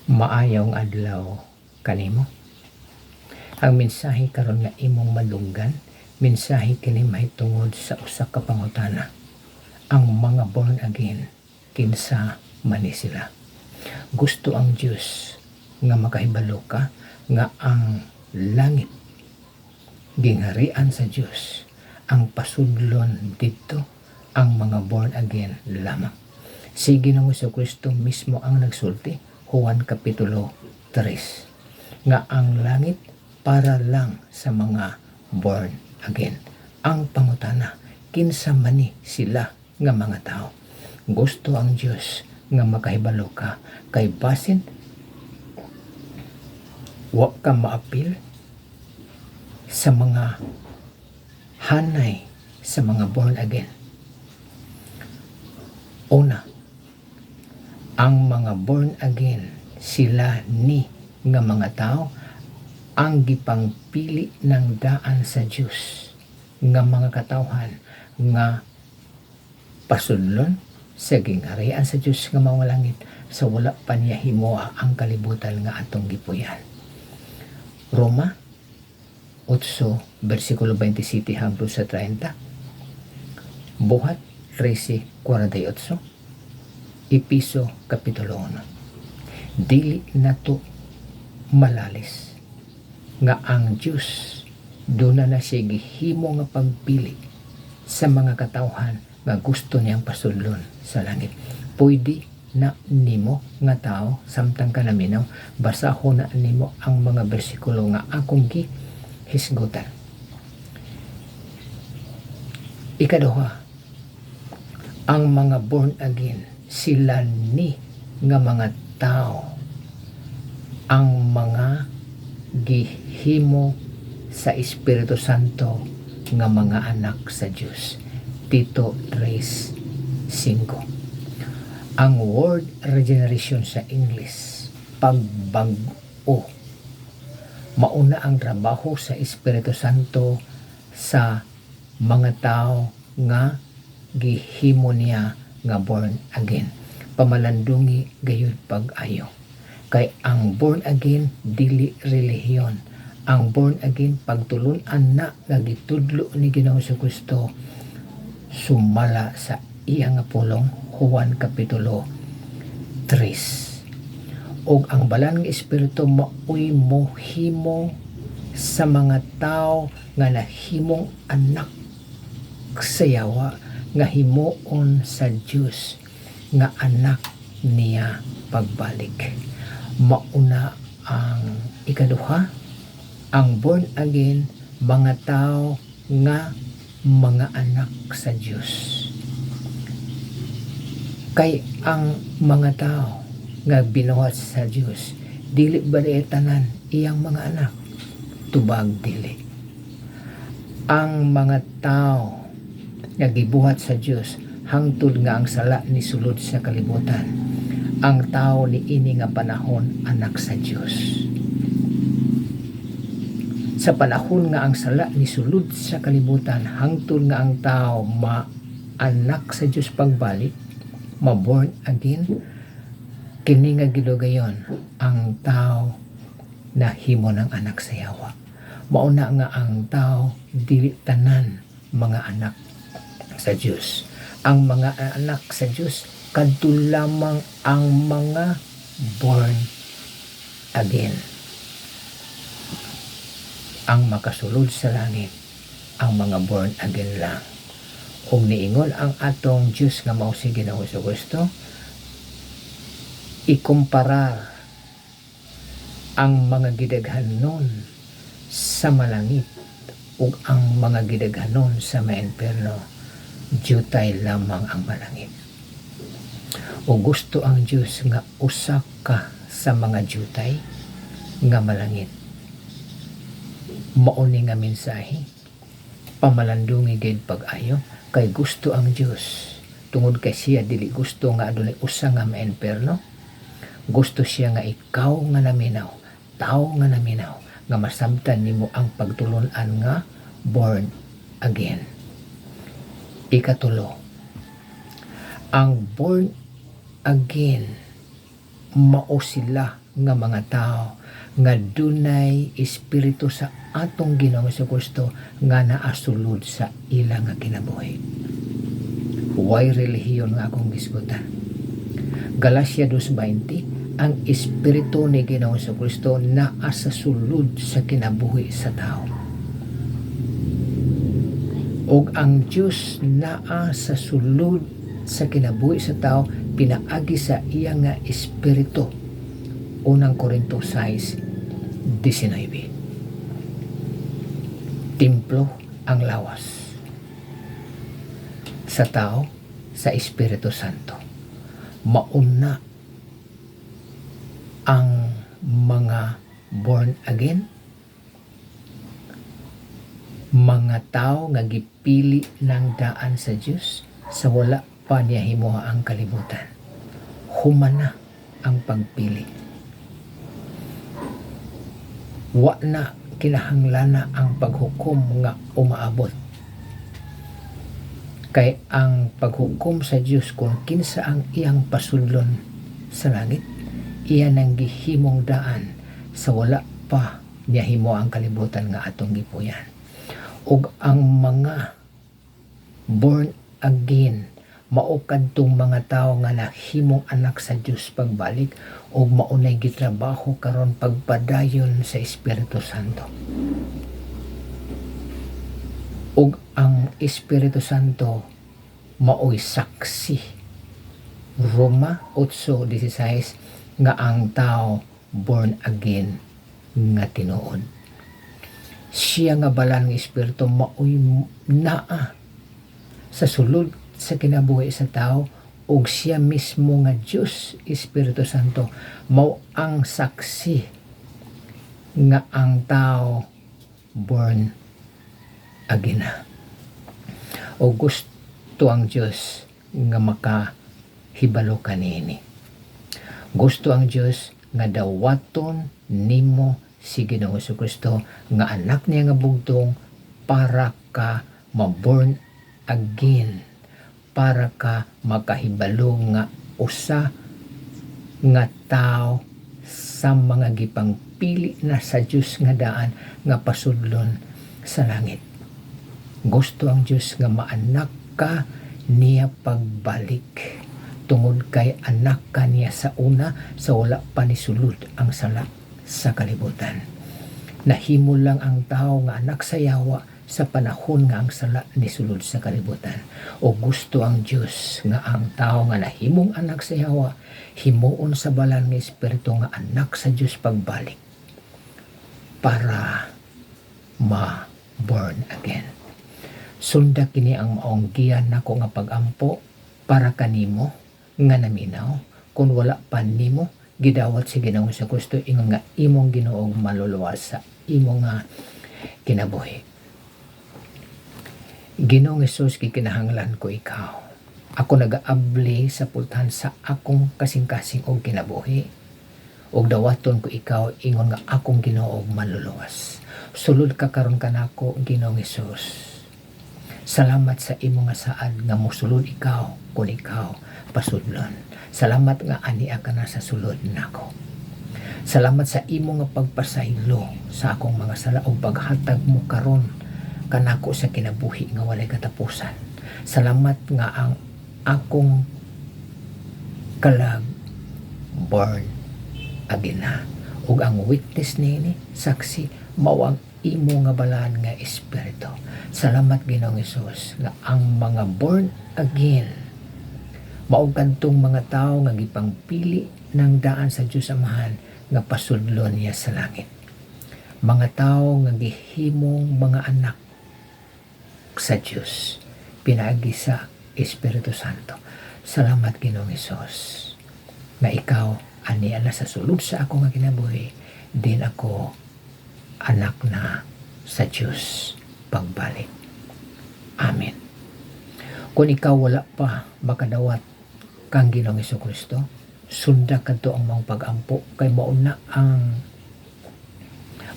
Maayong adlaw kanimo. Ang mensahe karon nga imong malunggan, mensahe kini mahitungod sa usa ka pangutana. Ang mga born again, kinsa man ni sila? Gusto ang Dios nga makahibalo ka nga ang langit gingharian sa Dios, ang pasudlon didto ang mga born again lamang. Si Ginoong Jesucristo mismo ang nagsulti, Juan Kapitulo 3, nga ang langit para lang sa mga born again. Ang pangutana, kinsa man ni sila nga mga tao? Gusto ang Dios nga makahibalo ka kay basin wa ka maapil sa mga hanay sa mga born again. Una, ang mga born again, sila ni nga mga tao ang gipangpili ng daan sa Dios nga mga katawhan nga pasudlon sa gingharian sa Dios nga mao nga langit sa wala pa niya himoa ang kalibutan nga atong gipuy-an. Roma 8 versikulo 27 hangtod sa 30. Buhat 13:48. Episo Kapitulo 1. Dili nato malalis nga ang Dios doon na siya gihimo nga pagpili sa mga katawhan nga gusto niyang pasudlon sa langit. Pwede na nimo nga tao samtang ka naminaw, basahon na nimo ang mga bersikulo nga akong gihisgutan. Ikaduha, ang mga born again, sila ni nga mga tao ang mga gihimo sa Espiritu Santo nga mga anak sa Dios. Tito 3:5. Ang word regeneration sa English, pagbago, mauna ang trabaho sa Espiritu Santo sa mga tao nga gihimo niya nga born again. Pamalandungi gayud pag-ayo. Kay ang born again dili relihiyon. Ang born again pagtulon-an na nga gitudlo ni Ginoong Jesucristo sumala sa iya nga pulong, Juan Kapitulo 3. Og ang balan nga espiritu maoy mohimo sa mga tao nga nahimong anak sa yawa, nga himuon sa Dios nga anak niya pagbalik. Mauna ang ikaduha, ang born again mga tao nga mga anak sa Dios. Kay ang mga tao nga binuhat sa Dios, dili ba tanan iyang mga anak? Tubag dili. Ang mga tao nga gibuhat sa Dios hangtod nga ang sala ni sulod sa kalibutan, ang tao ni ini nga panahon anak sa Dios. Sa panahon nga ang sala ni sulod sa kalibutan, hangtod nga ang tao anak sa Dios pagbalik, ma-born again, kini nga gidugayon ang tao na himo ng anak sa yawa. Mauna nga ang tao dili tanan mga anak sa Dios. Ang mga anak sa Dios kadto lamang ang mga born again. Ang makasulod sa langit, ang mga born again lang. Kung niingon ang atong Dios nga mao si Ginoong Jesucristo, ikumparar ang mga gidaghanon sa malangit ug ang mga gidaghanon sa maimperno, jutay lamang ang malangit. O gusto ang Dios nga usa ka sa mga jutay nga malangit. Mauni nga mensahe, pamalandungi gid pag-ayo, kay gusto ang Dios tungod kay siya dili gusto nga adunay usa nga maimperno. Gusto siya nga ikaw nga naminaw, tao nga naminaw, nga masabtan nimo ang pagtulon-an nga born again. Ikatulo, ang born again mao sila nga mga tao nga dunay espiritu sa atong Ginoong Jesucristo nga naasulod sa ila nga kinabuhi. Huway relihiyon nga akong gisgutan. Galacia 2:20, ang espiritu ni Ginoong Jesucristo naa sa sulod sa kinabuhi sa tao. Og ang Dios naa sa sulod sa kinabuhi sa tao pinaagi sa iya nga espiritu. Unang Korinto 6:19. Templo ang lawas sa tao sa Espiritu Santo. Mauna ang mga born again, mga tao nga gipili ng daan sa Dios sa wala pa niya himuha ang kalibutan. Humana ang pagpili. Wa na kinahanglan ang paghukom nga umaabot. Kay ang paghukom sa Dios kung kinsa ang iyang pasudlon sa langit, iya nang gihimong daan sa wala pa niya himo ang kalibutan nga atong gipuyan. Ug ang mga born again mao kadtong mga tao nga nahimong anak sa Dios pagbalik ug maunay gitrabaho karon pagpadayon sa Espiritu Santo. Ug ang Espiritu Santo maoy saksi. Roma 8:16 nga ang tao born again nga tinuod. Siya nga balan nga espiritu maoy naa sa sulod sa kinabuhi sa tao ug siya mismo nga Dios Espiritu Santo mao ang saksi nga ang tao born again na. O gusto ang Dios nga makahibalo kanini. Gusto ang Dios nga dawaton nimo si Ginoong Jesucristo nga anak niya nga bugtong para ka ma-born again, para ka makahibalo nga usa nga tao sa mga gipangpili na sa Dios nga daan nga pasudlon sa langit. Gusto ang Dios nga maanak ka niya pagbalik, tungod kay anak ka niya sa una sa wala pa ni sulod ang sala sa kalibutan. Nahimo lang ang tao nga anak sa yawa sa panahon nga ang sala ni sulod sa kalibutan. O gusto ang Dios nga ang tao nga nahimong anak sa yawa himuon sa balan nga espiritu nga anak sa Dios pagbalik para ma-born again. Sunda kini ang maong giyan nako nga pagampo para kanimo nga naminaw kun wala pa nimo gidawat si Ginoong Jesucristo ingon nga imong Ginoong maluluwas sa imong nga kinabuhi. Ginoong Hesus, gikinahanglan ko ikaw. Ako nagaabli sa pultahan sa akong kasing-kasing og kinabuhi. Og dawaton ko ikaw ingon nga akong Ginoo maluluwas. Sulod ka karon kanako Ginoong Hesus. Salamat sa imo nga saad nga mosulod ikaw kun ikaw pasudlon. Salamat nga ania ka na sa sulod nako. Salamat sa imo nga pagpasaylo sa akong mga sala o paghatag mo karon kanako sa kinabuhi nga walay katapusan. Salamat nga ang akong kalag born again na. Ug ang witness nini saksi mao ang imo nga balaan nga espiritu. Salamat Ginoong Hesus nga ang mga born again mao kadtong mga tao nga gipangpili ng daan sa Dios Amahan nga pasudlon niya sa langit. Mga tao nga gihimong mga anak sa Dios pinaagi sa Espiritu Santo. Salamat Ginoong Hesus nga ikaw ani ana sa sulod sa ako nga kinabuhi din ako anak na sa Dios pagbalik. Amen. Kung ikaw wala pa makadawat kang Ginoong Jesucristo, sunda kadto ang mga pagampo kay mao na ang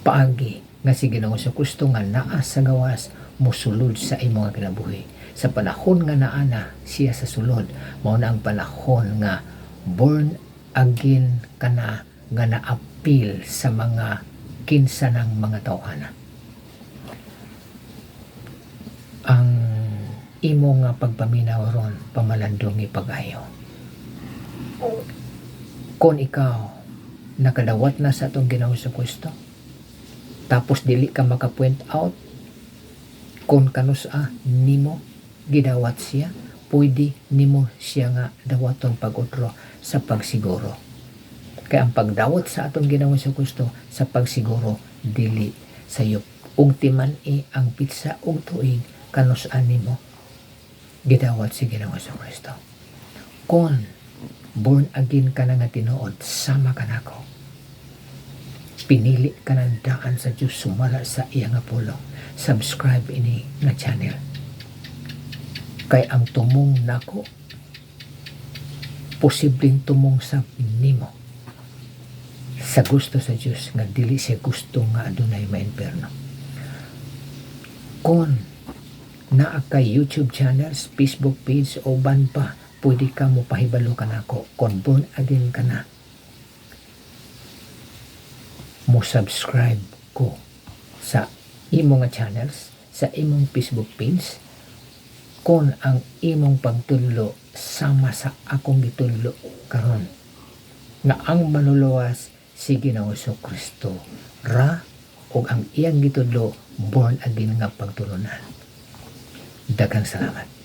paagi nga si Ginoong Jesucristo nga naa sa gawas mosulod sa imong kinabuhi. Sa panahon nga naana siya sa sulod, mao na ang panahon nga born again kana nga naapil sa mga kinsa ng mga tawhana. Ang imo nga pagpaminaw ron pamalandong ipagayo. Kung ikaw nakadawat na sa atong Ginoo sa Kristo, tapos dili ka maka-point out kung kanusa nimo gidawat siya, pwede nimo siya nga dawaton pag-utro sa pagsiguro. Kaya ang pagdawat sa atong Ginoo sa Kristo sa pagsiguro dili sayop. Ug timan ang pitsa ug tuig kanusa nimo gidawat si Ginoo sa Kristo. Kung born again ka na nga tinuod, sama ka nako. Pinili ka ng daan sa Diyos, sumala sa iya nga pulong. Subscribe ini nga channel. Kay ang tumong nako, posibleng tumong sa nimo. Sa gusto sa Diyos, nga dili siya gusto nga adunay maimperno. Kung naa kay YouTube channels, Facebook page o ban pa, pwede ka mo pahibalo ka nako. Kung born again ka na, mo subscribe ko sa imong nga channels, sa imong Facebook page, kung ang imong pagtudlo sama sa akong gitudlo karon nga ang manuluwas si Ginoo Kristo ra ug ang iyang gitudlo born again nga pagtulunan. Daghang salamat.